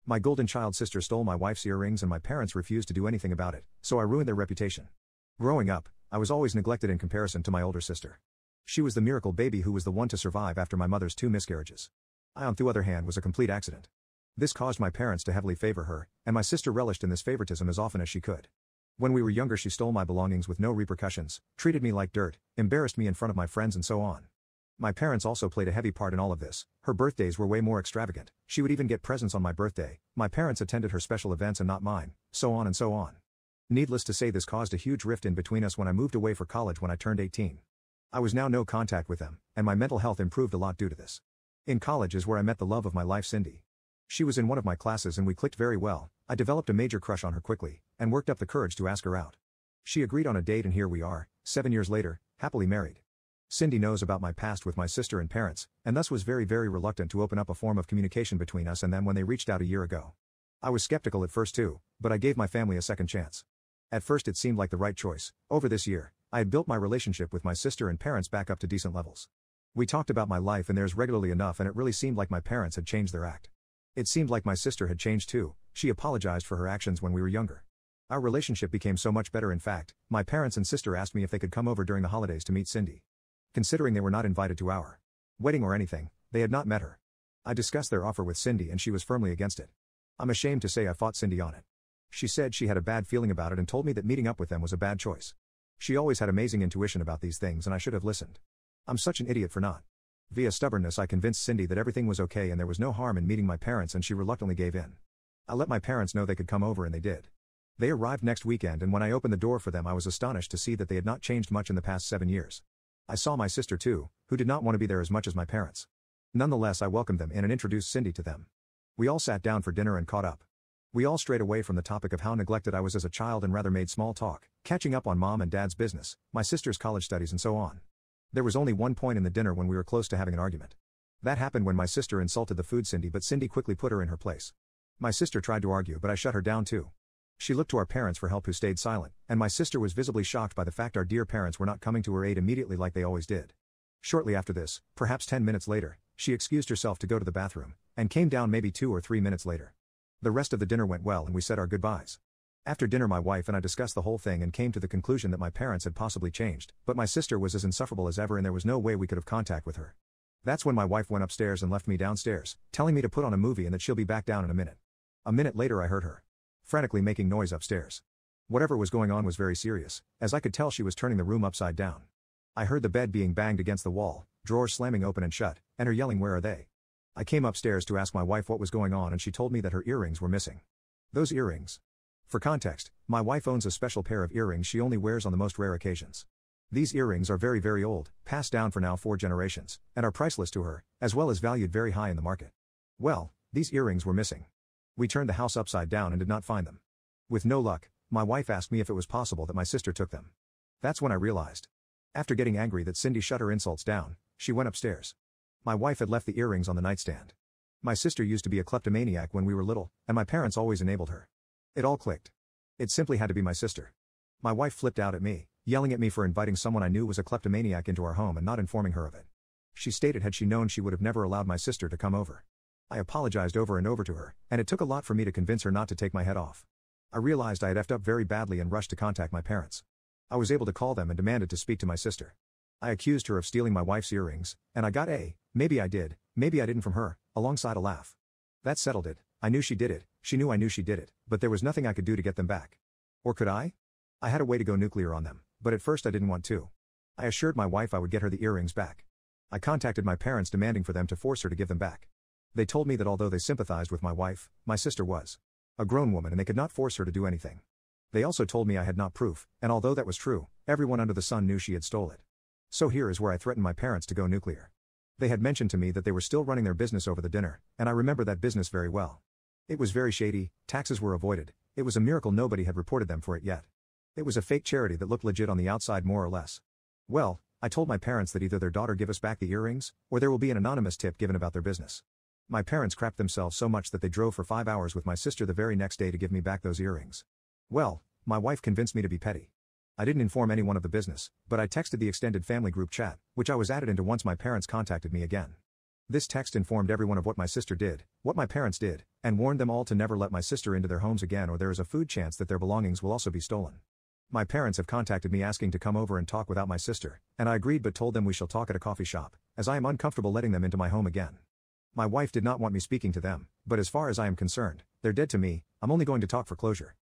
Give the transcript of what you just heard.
My golden child sister stole my wife's earrings and my parents refused to do anything about it, so I ruined their reputation. Growing up, I was always neglected in comparison to my older sister. She was the miracle baby who was the one to survive after my mother's 2 miscarriages. I, on the other hand, was a complete accident. This caused my parents to heavily favor her, and my sister relished in this favoritism as often as she could. When we were younger, she stole my belongings with no repercussions, treated me like dirt, embarrassed me in front of my friends, and so on. My parents also played a heavy part in all of this. Her birthdays were way more extravagant. She would even get presents on my birthday. My parents attended her special events and not mine, so on and so on. Needless to say, this caused a huge rift in between us when I moved away for college when I turned 18. I was now no contact with them, and my mental health improved a lot due to this. In college is where I met the love of my life, Cindy. She was in one of my classes and we clicked very well. I developed a major crush on her quickly, and worked up the courage to ask her out. She agreed on a date and here we are, 7 years later, happily married. Cindy knows about my past with my sister and parents, and thus was very reluctant to open up a form of communication between us and them when they reached out a year ago. I was skeptical at first too, but I gave my family a second chance. At first it seemed like the right choice. Over this year, I had built my relationship with my sister and parents back up to decent levels. We talked about my life and theirs regularly enough, and it really seemed like my parents had changed their act. It seemed like my sister had changed too. She apologized for her actions when we were younger. Our relationship became so much better. In fact, my parents and sister asked me if they could come over during the holidays to meet Cindy. Considering they were not invited to our wedding or anything, they had not met her. I discussed their offer with Cindy and she was firmly against it. I'm ashamed to say I fought Cindy on it. She said she had a bad feeling about it and told me that meeting up with them was a bad choice. She always had amazing intuition about these things and I should have listened. I'm such an idiot for not. Via stubbornness, I convinced Cindy that everything was okay and there was no harm in meeting my parents, and she reluctantly gave in. I let my parents know they could come over and they did. They arrived next weekend, and when I opened the door for them I was astonished to see that they had not changed much in the past 7 years. I saw my sister too, who did not want to be there as much as my parents. Nonetheless, I welcomed them in and introduced Cindy to them. We all sat down for dinner and caught up. We all strayed away from the topic of how neglected I was as a child and rather made small talk, catching up on mom and dad's business, my sister's college studies and so on. There was only one point in the dinner when we were close to having an argument. That happened when my sister insulted the food Cindy, but Cindy quickly put her in her place. My sister tried to argue, but I shut her down too. She looked to our parents for help, who stayed silent, and my sister was visibly shocked by the fact our dear parents were not coming to her aid immediately like they always did. Shortly after this, perhaps 10 minutes later, she excused herself to go to the bathroom, and came down maybe 2 or 3 minutes later. The rest of the dinner went well and we said our goodbyes. After dinner my wife and I discussed the whole thing and came to the conclusion that my parents had possibly changed, but my sister was as insufferable as ever and there was no way we could have contact with her. That's when my wife went upstairs and left me downstairs, telling me to put on a movie and that she'll be back down in a minute. A minute later I heard her frantically making noise upstairs. Whatever was going on was very serious, as I could tell she was turning the room upside down. I heard the bed being banged against the wall, drawers slamming open and shut, and her yelling, "Where are they?" I came upstairs to ask my wife what was going on and she told me that her earrings were missing. Those earrings. For context, my wife owns a special pair of earrings she only wears on the most rare occasions. These earrings are very old, passed down for now 4 generations, and are priceless to her, as well as valued very high in the market. Well, these earrings were missing. We turned the house upside down and did not find them. With no luck, my wife asked me if it was possible that my sister took them. That's when I realized. After getting angry that Cindy shut her insults down, she went upstairs. My wife had left the earrings on the nightstand. My sister used to be a kleptomaniac when we were little, and my parents always enabled her. It all clicked. It simply had to be my sister. My wife flipped out at me, yelling at me for inviting someone I knew was a kleptomaniac into our home and not informing her of it. She stated had she known she would have never allowed my sister to come over. I apologized over and over to her, and it took a lot for me to convince her not to take my head off. I realized I had effed up very badly and rushed to contact my parents. I was able to call them and demanded to speak to my sister. I accused her of stealing my wife's earrings, and I got a, "maybe I did, maybe I didn't" from her, alongside a laugh. That settled it. I knew she did it, she knew I knew she did it, but there was nothing I could do to get them back. Or could I? I had a way to go nuclear on them, but at first I didn't want to. I assured my wife I would get her the earrings back. I contacted my parents demanding for them to force her to give them back. They told me that although they sympathized with my wife, my sister was a grown woman and they could not force her to do anything. They also told me I had not proof, and although that was true, everyone under the sun knew she had stole it. So here is where I threatened my parents to go nuclear. They had mentioned to me that they were still running their business over the dinner, and I remember that business very well. It was very shady, taxes were avoided, it was a miracle nobody had reported them for it yet. It was a fake charity that looked legit on the outside more or less. Well, I told my parents that either their daughter give us back the earrings, or there will be an anonymous tip given about their business. My parents crapped themselves so much that they drove for 5 hours with my sister the very next day to give me back those earrings. Well, my wife convinced me to be petty. I didn't inform anyone of the business, but I texted the extended family group chat, which I was added into once my parents contacted me again. This text informed everyone of what my sister did, what my parents did, and warned them all to never let my sister into their homes again, or there is a food chance that their belongings will also be stolen. My parents have contacted me asking to come over and talk without my sister, and I agreed but told them we shall talk at a coffee shop, as I am uncomfortable letting them into my home again. My wife did not want me speaking to them, but as far as I am concerned, they're dead to me. I'm only going to talk for closure.